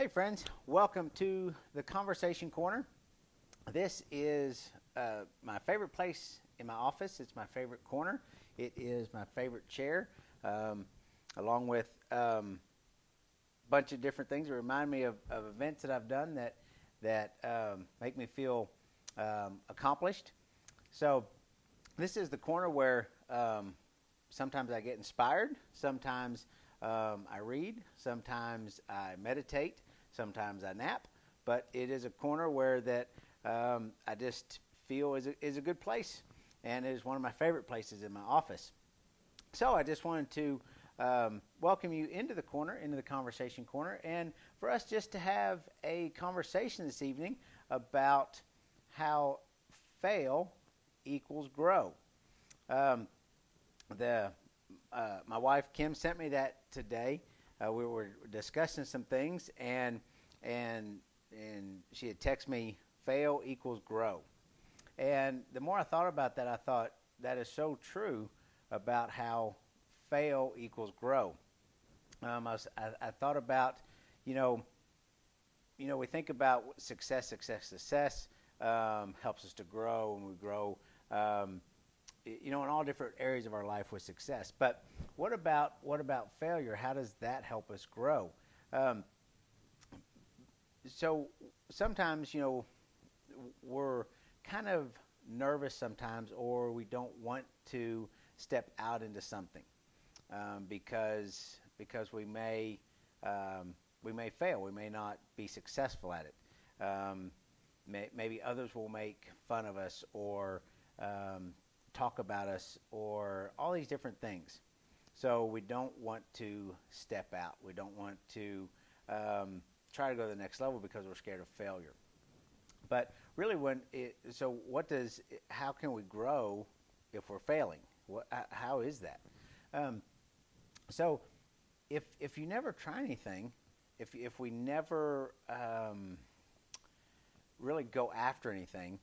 Hey friends, welcome to the Conversation Corner. This is my favorite place in my office. It's my favorite corner. It is my favorite chair, along with a bunch of different things that remind me of events that I've done that make me feel accomplished. So this is the corner where sometimes I get inspired, sometimes I read, sometimes I meditate, sometimes I nap, but it is a corner where that I just feel is a good place, and it is one of my favorite places in my office. So I just wanted to welcome you into the corner, into the Conversation Corner, and for us just to have a conversation this evening about how fail equals grow. My wife Kim sent me that today. We were discussing some things, and she had texted me, "Fail equals grow." And the more I thought about that, I thought that is so true about how fail equals grow. I thought about, you know, we think about success helps us to grow, and we grow. In all different areas of our life with success. But what about failure? How does that help us grow? So sometimes, we're kind of nervous sometimes, or we don't want to step out into something because we may fail. We may not be successful at it. Maybe others will make fun of us, or talk about us, or all these different things. So we don't want to step out. We don't want to try to go to the next level because we're scared of failure. But really, how can we grow if we're failing? How is that? So if you never try anything, if we never really go after anything,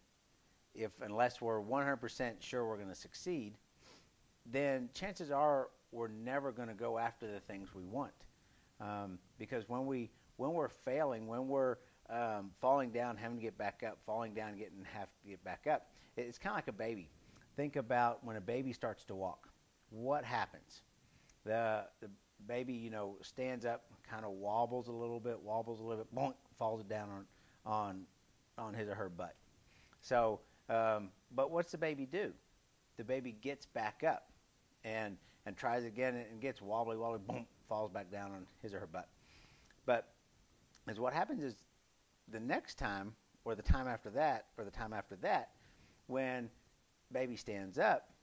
unless we're 100% sure we're going to succeed, then chances are we're never going to go after the things we want. Because when we're failing, when we're falling down, having to get back up, falling down, have to get back up, it's kind of like a baby. Think about when a baby starts to walk. What happens? The baby, stands up, kind of wobbles a little bit, boink, falls down on his or her butt. So. But what's the baby do? The baby gets back up and tries again and gets wobbly, boom, falls back down on his or her butt. But what happens is the next time, or the time after that, when baby stands up,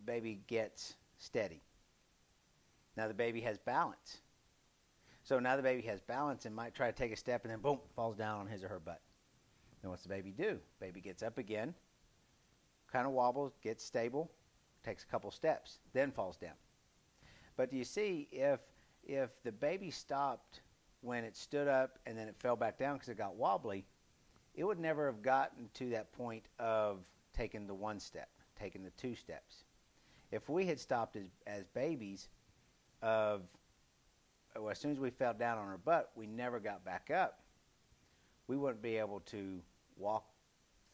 baby gets steady. Now the baby has balance. So now the baby has balance and might try to take a step and then boom, falls down on his or her butt. Then what's the baby do? Baby gets up again, kind of wobbles, gets stable, takes a couple steps, then falls down. But do you see, if the baby stopped when it stood up and then it fell back down because it got wobbly, it would never have gotten to that point of taking the one step, taking the two steps. If we had stopped as babies, as soon as we fell down on our butt, we never got back up, we wouldn't be able to walk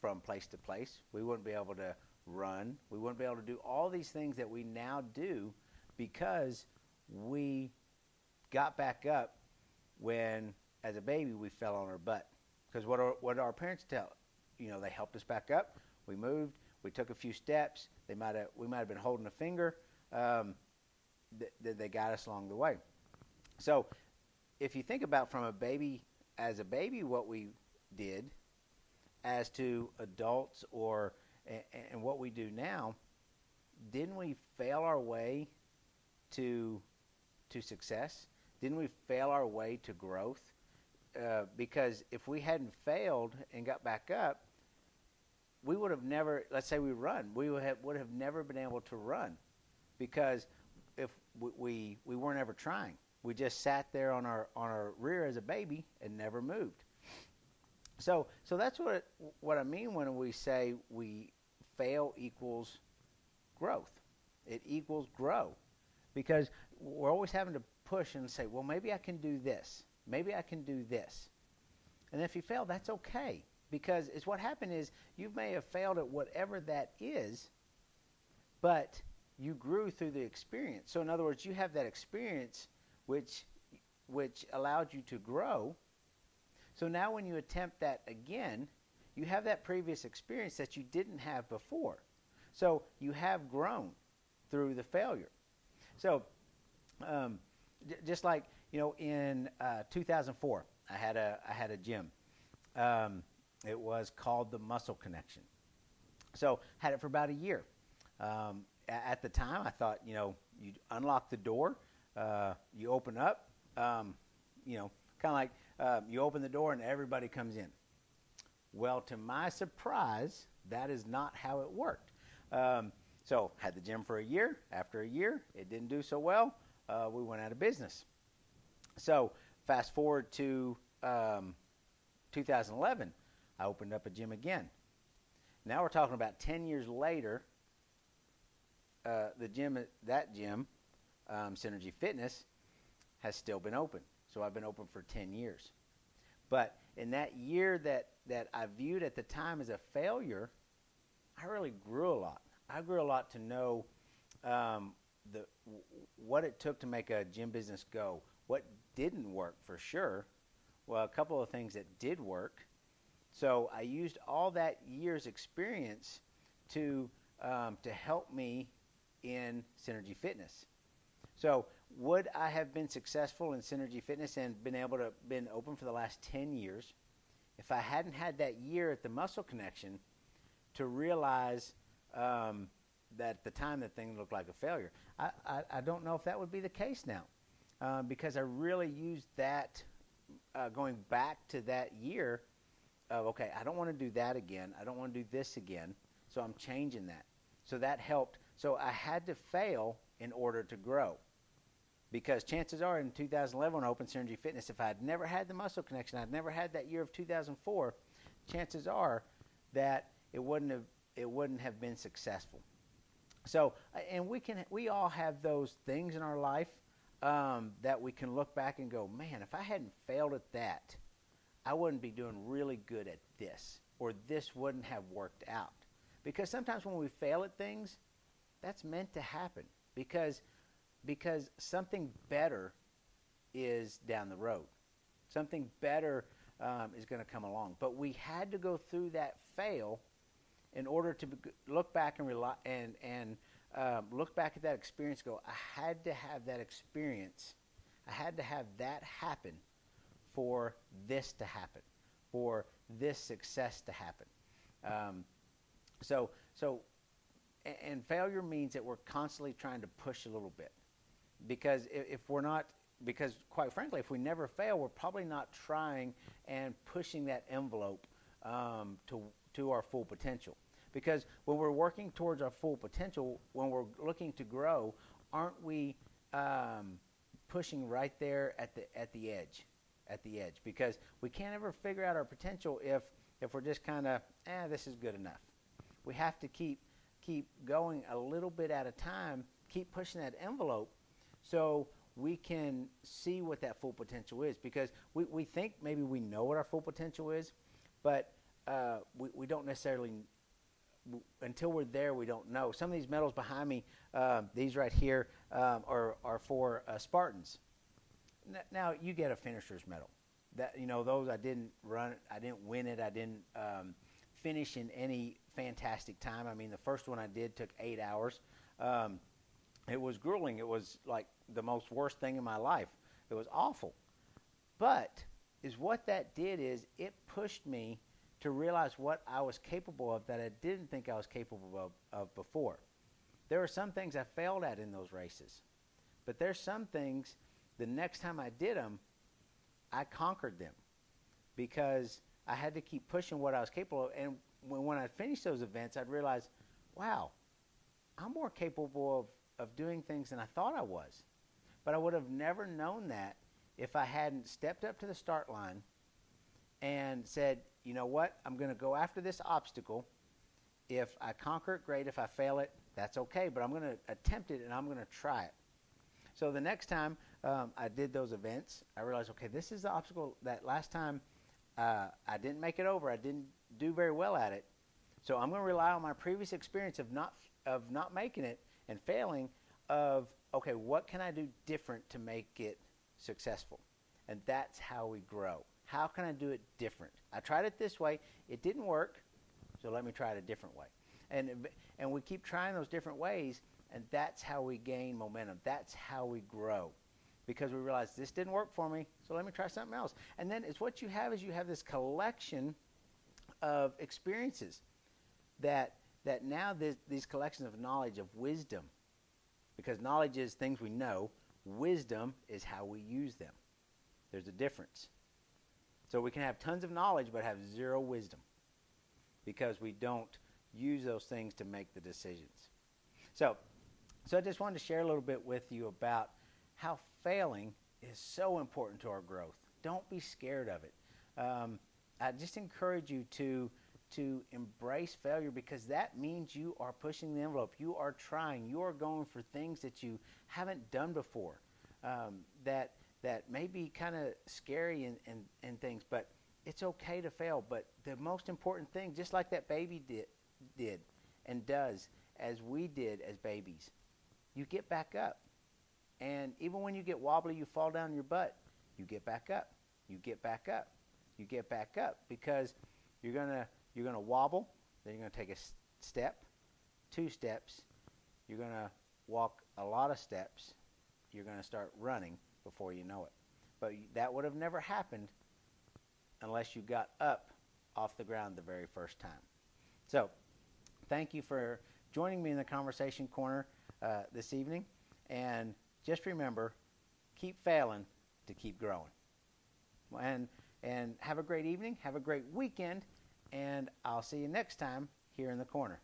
from place to place. We wouldn't be able to run. We wouldn't be able to do all these things that we now do because we got back up when, as a baby, we fell on our butt. Because what our parents tell, they helped us back up. We moved. We took a few steps. We might have been holding a finger. They got us along the way. So if you think about as a baby what we did, as to adults and what we do now, didn't we fail our way to success? Didn't we fail our way to growth? Because if we hadn't failed and got back up, we would have never, let's say we run, we would have never been able to run, because if we weren't ever trying. We just sat there on our rear as a baby and never moved. So that's what I mean when we say fail equals growth. It equals grow, because we're always having to push and say, well, maybe I can do this. Maybe I can do this. And if you fail, that's okay. Because it's what happened is you may have failed at whatever that is, but you grew through the experience. So in other words, you have that experience which allowed you to grow. So now when you attempt that again, you have that previous experience that you didn't have before. So you have grown through the failure. So just like, in 2004, I had a gym. It was called the Muscle Connection. So had it for about a year. At the time, I thought, you unlock the door, you open up, kind of like you open the door and everybody comes in. Well, to my surprise, that is not how it worked. So had the gym for a year. After a year, it didn't do so well. We went out of business. So fast forward to 2011, I opened up a gym again. Now we're talking about 10 years later. That gym, Synergy Fitness, has still been open. So I've been open for 10 years. But in that year that I viewed at the time as a failure, I really grew a lot. I grew a lot to know what it took to make a gym business go. What didn't work for sure. Well, a couple of things that did work. So I used all that year's experience to help me in Synergy Fitness. So would I have been successful in Synergy Fitness and been open for the last 10 years if I hadn't had that year at the Muscle Connection to realize that at the time that thing looked like a failure? I don't know if that would be the case now, because I really used that going back to that year of, okay, I don't want to do that again. I don't want to do this again. So I'm changing that. So that helped. So I had to fail in order to grow. Because chances are in 2011 when I opened Synergy Fitness, if I had never had the Muscle Connection, I'd never had that year of 2004, chances are that it wouldn't have been successful. So, and we all have those things in our life that we can look back and go, man, if I hadn't failed at that, I wouldn't be doing really good at this, or this wouldn't have worked out. Because sometimes when we fail at things, that's meant to happen because something better is down the road. Something better is going to come along. But we had to go through that fail in order to look back and look back at that experience and go, I had to have that experience. I had to have that happen for this to happen, for this success to happen. And failure means that we're constantly trying to push a little bit. Because because quite frankly, if we never fail, we're probably not trying and pushing that envelope to our full potential. Because when we're working towards our full potential, when we're looking to grow, aren't we pushing right there at the edge? Because we can't ever figure out our potential if we're just kind of, this is good enough. We have to keep going a little bit at a time, keep pushing that envelope so we can see what that full potential is. Because we think maybe we know what our full potential is, but we don't necessarily, until we're there, we don't know. Some of these medals behind me, these right here, are for Spartans. Now, you get a finisher's medal. Those I didn't run, I didn't win it, I didn't finish in any fantastic time. I mean, the first one I did took 8 hours. It was grueling. It was like the most worst thing in my life. It was awful. But what that did is it pushed me to realize what I was capable of that I didn't think I was capable of before. There are some things I failed at in those races. But there's some things, the next time I did them, I conquered them. Because I had to keep pushing what I was capable of. And when I finished those events, I'd realize, wow, I'm more capable of doing things than I thought I was. But I would have never known that if I hadn't stepped up to the start line and said, you know what, I'm going to go after this obstacle. If I conquer it, great. If I fail it, that's okay. But I'm going to attempt it and I'm going to try it. So the next time I did those events, I realized, okay, this is the obstacle that last time I didn't make it over. I didn't do very well at it. So I'm going to rely on my previous experience of not making it and failing of, okay, what can I do different to make it successful? And that's how we grow. How can I do it different? I tried it this way. It didn't work, so let me try it a different way. And we keep trying those different ways, and that's how we gain momentum. That's how we grow, because we realize this didn't work for me, so let me try something else. And then it's what you have is you have this collection of experiences that now these collections of knowledge, of wisdom, because knowledge is things we know, wisdom is how we use them. There's a difference. So we can have tons of knowledge but have zero wisdom because we don't use those things to make the decisions. So I just wanted to share a little bit with you about how failing is so important to our growth. Don't be scared of it. I just encourage you to embrace failure, because that means you are pushing the envelope. You are trying. You are going for things that you haven't done before, that may be kind of scary and things, but it's okay to fail. But the most important thing, just like that baby did and does, as we did as babies, you get back up. And even when you get wobbly, you fall down your butt, you get back up. You get back up. You get back up, because you're gonna wobble, then you're gonna take a step, 2 steps, you're gonna walk a lot of steps, you're gonna start running before you know it. But that would have never happened unless you got up off the ground the very first time. So thank you for joining me in the Conversation Corner this evening, and just remember, keep failing to keep growing. And have a great evening, have a great weekend, and I'll see you next time here in the corner.